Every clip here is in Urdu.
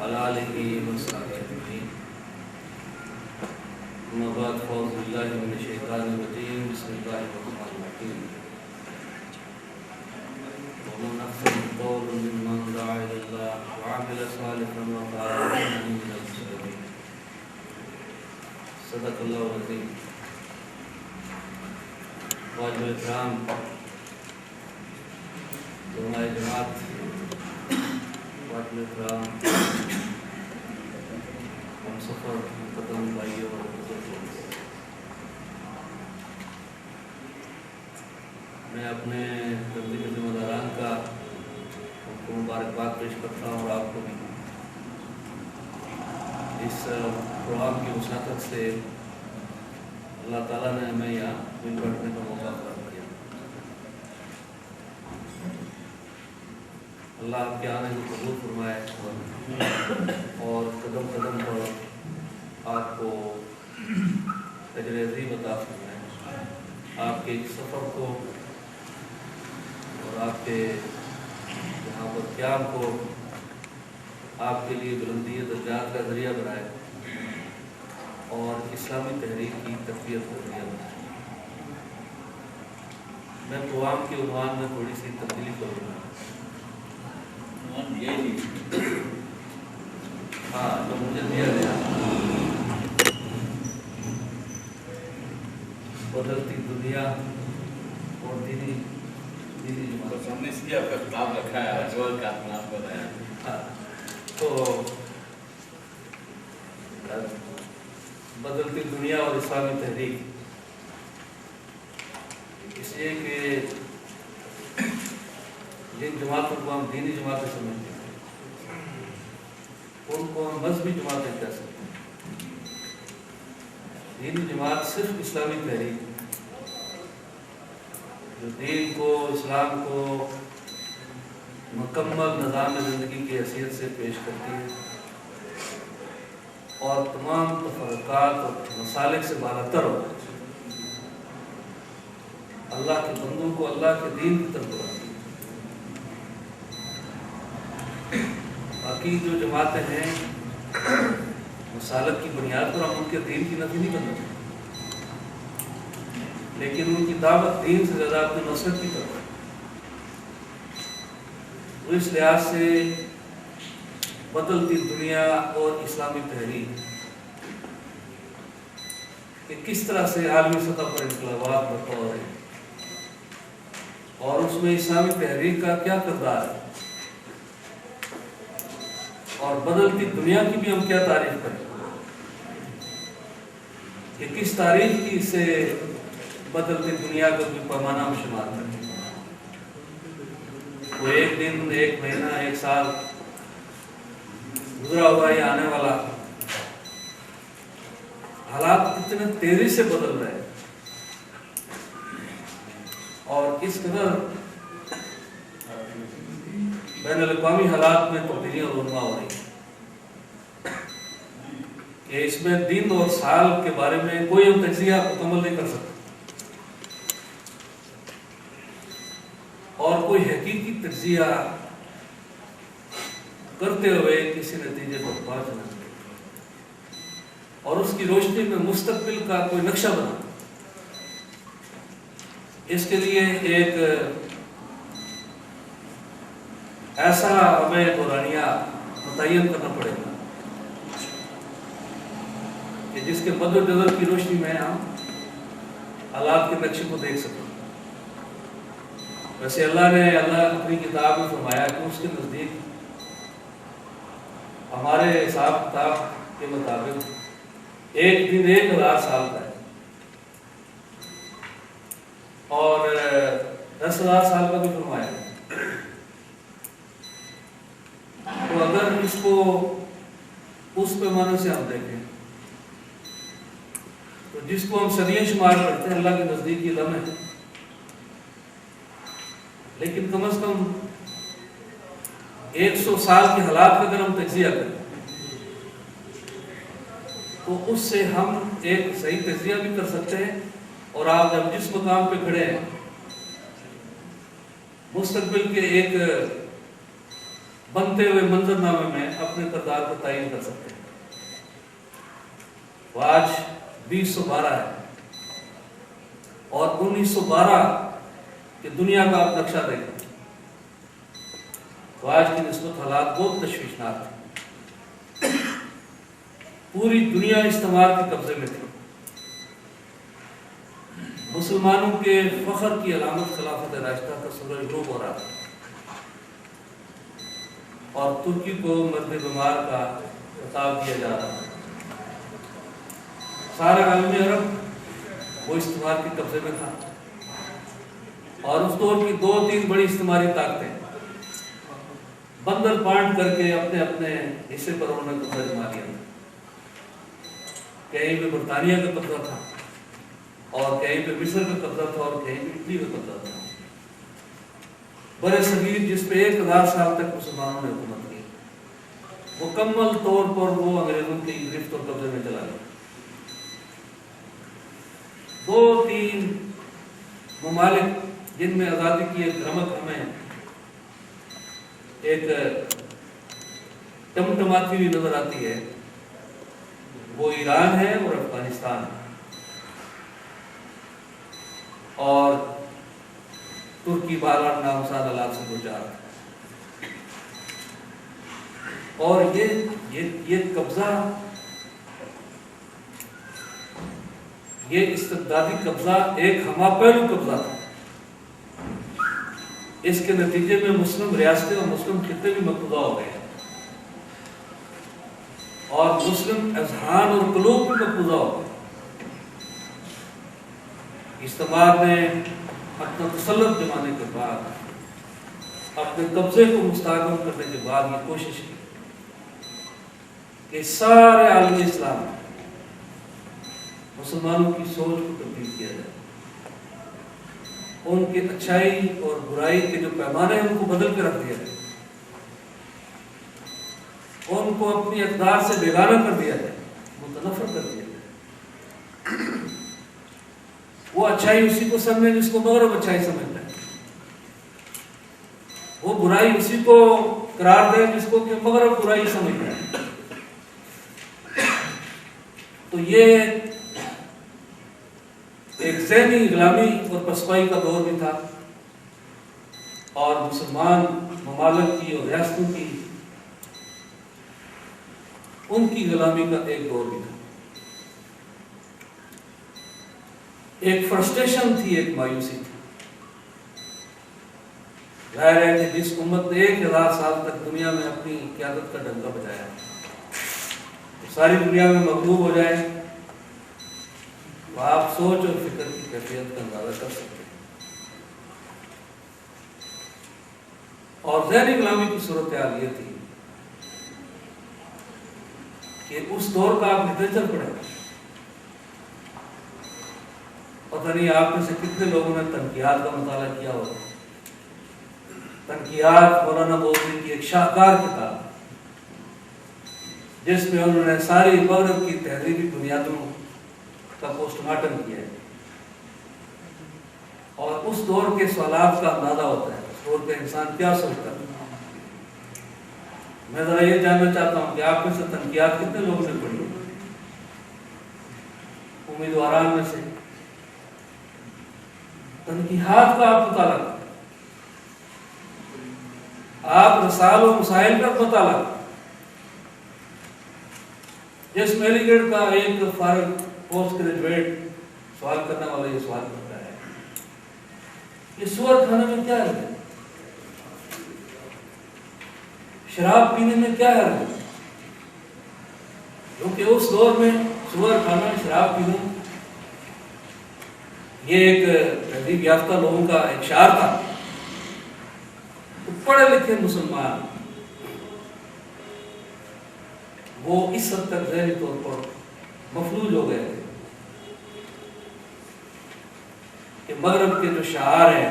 وعلى آله وصحبه أجمعين. أما بعد فأعوذ بالله من الشيطان الرجيم. بسم الله الرحمن الرحيم. ومن أحسن قولا ممن دعا إلى الله وعمل صالحا وقال إنني من المسلمين. صدق الله العظيم. واجب الکرام، علماء جماعت، واجب الکرام، ہم سفر مقدم بھائیوں اور بزرگوں، میں اپنے تنظیمی ذمہ داران کا ان کو مبارکباد پیش کرتا ہوں اور آپ کو بھی اس پروگرام کی مشارکت سے اللہ تعالیٰ نے ہمیں یہاں مل بیٹھنے کا موقع فراہم کیا. اللہ آپ کے آنے کو قبول فرمائے اور قدم قدم پر آپ کو اجر عظیم عطا فرمائے. آپ کے سفر کو اور آپ کے یہاں پر قیام کو آپ کے لیے بلندی درجات کا ذریعہ بنائے اور اسلامی تحریک کی تقویت کا ذریعہ بنائے. میں پروگرام کے عنوان میں تھوڑی سی تبدیلی کروں گا. ہاں تو مجھے دیا گیا بدلتی دنیا اور دینی جماعت. ہم نے اس لیے آپ کا خطاب رکھا ہے اجول کا آپ نے آپ بتایا. تو بدلتی دنیا اور اسلامی تحریک، اس لیے کہ جن جماعتوں کو ہم دینی جماعتیں سمجھتے ہیں ان کو ہم مذہبی جماعتیں کہہ سکتے ہیں. دینی جماعت صرف اسلامی تحریک جو دین کو، اسلام کو مکمل نظام زندگی کی حیثیت سے پیش کرتی ہے اور تمام تفرقات اور مسالک سے بالاتر ہو اللہ کے بندوں کو اللہ کے دین کی طرف بلاتی ہے. باقی جو جماعتیں ہیں مسالک کی بنیاد پر ہم ان کے دین کی نفی نہیں کرنا چاہتے، لیکن ان کی دعوت دین سے زیادہ اپنے مقصد کی طرف ہے. تو اس لحاظ سے بدلتی دنیا اور اسلامی تحریک کہ کس طرح سے عالمی سطح پر انقلابات برپا ہو رہے ہیں اور اس میں اسلامی تحریک کا کیا کردار ہے اور بدلتی دنیا کی بھی ہم کیا تعریف کریں کہ کس تاریخ کی سے بدلتی دنیا کو بھی پیمانہ میں شمار کریں. وہ ایک دن، ایک مہینہ، ایک سال گزرا ہوا یا آنے والا، حالات اتنے تیزی سے بدل رہے ہیں اور اس قدر بین الاقوامی حالات میں تبدیلیاں رونما ہو رہی ہیں کہ اس میں دن اور سال کے بارے میں کوئی ہم تجزیہ مکمل نہیں کر سکتے اور کوئی حقیقی تجزیہ کرتے ہوئے کسی نتیجے پر پہنچنا اور اس کی روشنی میں مستقبل کا کوئی نقشہ بنا. اس کے لیے ایک ایسا ہمیں دورانیہ متعین کرنا پڑے گا کہ جس کے مد و نظر کی روشنی میں ہم حالات کے نقشے کو دیکھ سکیں. ویسے اللہ نے اپنی کتاب میں فرمایا کہ اس کے نزدیک ہمارے حساب کتاب کے مطابق ایک دن 1000 سال کا ہے اور 10,000 سال کا بھی فرمایا. تو اگر اس کو اس پیمانے سے ہم دیکھیں تو جس کو ہم صدیاں شمار کرتے ہیں اللہ کے نزدیک یہ لمحے ہے، لیکن کم از کم 100 سال کے حالات کا اگر ہم تجزیہ کریں تو اس سے ہم ایک صحیح تجزیہ بھی کر سکتے ہیں اور آپ جب جس مقام پہ کھڑے ہیں مستقبل کے ایک بنتے ہوئے منظر نامے میں اپنے کردار کو تعین کر سکتے ہیں۔ وہ آج 2012 ہے اور 1912 کہ دنیا کا آپ نقشہ دیکھیں تو آج کی نسبت حالات بہت تشویشناک تھے۔ پوری دنیا استعمار کے قبضے میں تھی۔ مسلمانوں کے فخر کی علامت خلافت راشدہ کا سورج ڈوب ہو رہا تھا اور ترکی کو مرد بیمار کا خطاب دیا جا رہا تھا۔ سارا عالم عرب وہ استعمار کے قبضے میں تھا اور اس دور کی 2-3 بڑی استعماری طاقتیں بندر پانٹ کر کے اپنے اپنے حصے پر انہوں نے قبضہ جما لیا تھا۔ کہیں پہ برطانیہ کا قبضہ تھا اور کہیں پہ مصر کا قبضہ تھا اور کہیں پہ اٹلی کا قبضہ تھا۔ برے صغیر جس پہ 1000 سال تک مسلمانوں نے حکومت کی، مکمل طور پر وہ انگریزوں کی گرفت اور قبضے میں چلا گیا۔ 2-3 ممالک جن میں آزادی کی ایک رمق ہمیں ایک ٹمٹماتی ہوئی نظر آتی ہے، وہ ایران ہے اور افغانستان ہے اور ترکی بہرحال نامسان حالات سے گزار ہے۔ اور یہ قبضہ، یہ استبدادی قبضہ ایک ہمہ پہلو قبضہ تھا۔ اس کے نتیجے میں مسلم ریاستیں اور مسلم خطے بھی مقبوضہ ہو گئے اور مسلم اذہان اور قلوب بھی مقبوضہ ہو گئے۔ استعمار نے اپنا تسلط جمانے کے بعد، اپنے قبضے کو مستحکم کرنے کے بعد یہ کوشش کی کہ سارے عالم اسلام مسلمانوں کی سوچ کو تبدیل کیا جائے، ان کے اچھائی اور برائی کے جو پیمانے ہیں ان کو بدل کے رکھ دیا جائے، ان کو اپنی اقدار سے بیگانہ کر دیا جائے، متنفر کر دیا جائے۔ وہ اچھائی اسی کو سمجھے جس کو مغرب اچھائی سمجھتا ہے، وہ برائی اسی کو قرار دے جس کو کہ مغرب برائی سمجھتا ہے۔ تو یہ ایک ذہنی غلامی اور پسپائی کا دور بھی تھا اور مسلمان ممالک کی اور ریاستوں کی ان کی غلامی کا ایک دور بھی تھا۔ ایک فرسٹریشن تھی، ایک مایوسی تھی۔ ظاہر ہے کہ جس امت نے 1000 سال تک دنیا میں اپنی قیادت کا ڈنکا بجایا، ساری دنیا میں مغلوب ہو جائے، آپ سوچ اور فکر کی کیفیت کا اندازہ کر سکتے ہیں۔ اور ذہنی غلامی کی صورتحال یہ تھی کہ اس دور کا آپ لٹریچر پڑھیں، پتہ نہیں آپ میں سے کتنے لوگوں نے تنقیات کا مطالعہ کیا ہوگا۔ تنقیات مولانا بوزنی کی ایک شاہکار کتاب جس میں انہوں نے ساری مغرب کی تہذیبی بنیادوں کا پوسٹ مارٹم کیا ہے اور اس دور کے سوالات کا اندازہ ہوتا ہے، اس دور کا انسان کیا سوچتا ہے۔ میں ذرا یہ جاننا چاہتا ہوں کہ آپ میں سے تنقیات کتنے لوگوں نے پڑھی؟ امیدواران میں سے تنقیحات کا آپ مطالعہ کریں، آپ رسائل و مسائل کا مطالعہ کریں۔ جس میلی گیٹ کا ایک فارغ پوسٹ گریجویٹ سوال کرنے والا یہ سوال کرتا ہے کہ سور کھانے میں کیا ہے، شراب پینے میں کیا ہے؟ کیونکہ اس دور میں سور کھانا، شراب پینا یہ ایک تہذیب یافتہ لوگوں کا ایک شعار تھا۔ پڑھے لکھے مسلمان وہ اس حد تک ذہنی طور پر مفلوج ہو گئے تھے کہ مغرب کے جو شعار ہیں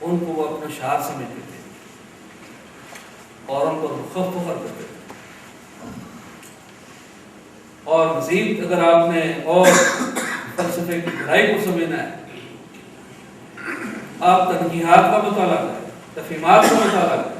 ان کو وہ اپنا شعار سمجھتے تھے اور ان پر فخر کرتے تھے۔ اور مزید اگر آپ نے اور فلسفے کی گہرائی کو سمجھنا ہے، آپ تنقیحات کا مطالعہ کریں، تفہیمات کا مطالعہ کریں،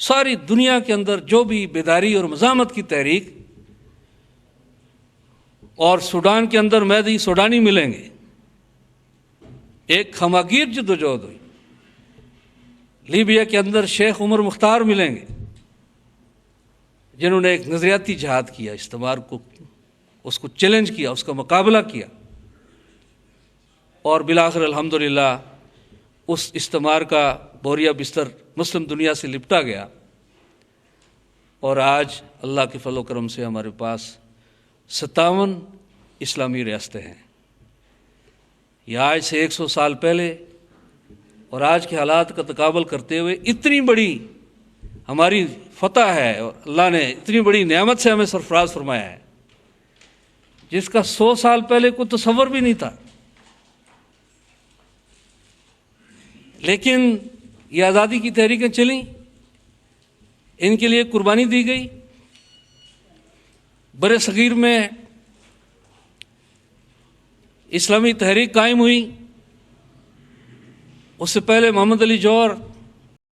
ساری دنیا کے اندر جو بھی بیداری اور مزاحمت کی تحریک، اور سوڈان کے اندر مہدی سوڈانی ملیں گے، ایک ہماگیر جدوجہد ہوئی، لیبیا کے اندر شیخ عمر مختار ملیں گے جنہوں نے ایک نظریاتی جہاد کیا، استعمار کو اس کو چیلنج کیا، اس کا مقابلہ کیا، اور بالآخر الحمدللہ اس استعمار کا بوریا بستر مسلم دنیا سے لپٹا گیا، اور آج اللہ کے فضل و کرم سے ہمارے پاس 57 اسلامی ریاستیں ہیں۔ یہ آج سے 100 سال پہلے اور آج کے حالات کا تقابل کرتے ہوئے اتنی بڑی ہماری فتح ہے، اور اللہ نے اتنی بڑی نعمت سے ہمیں سرفراز فرمایا ہے جس کا 100 سال پہلے کوئی تصور بھی نہیں تھا۔ لیکن یہ آزادی کی تحریکیں چلیں، ان کے لیے قربانی دی گئی۔ برِ صغیر میں اسلامی تحریک قائم ہوئی، اس سے پہلے محمد علی جوہر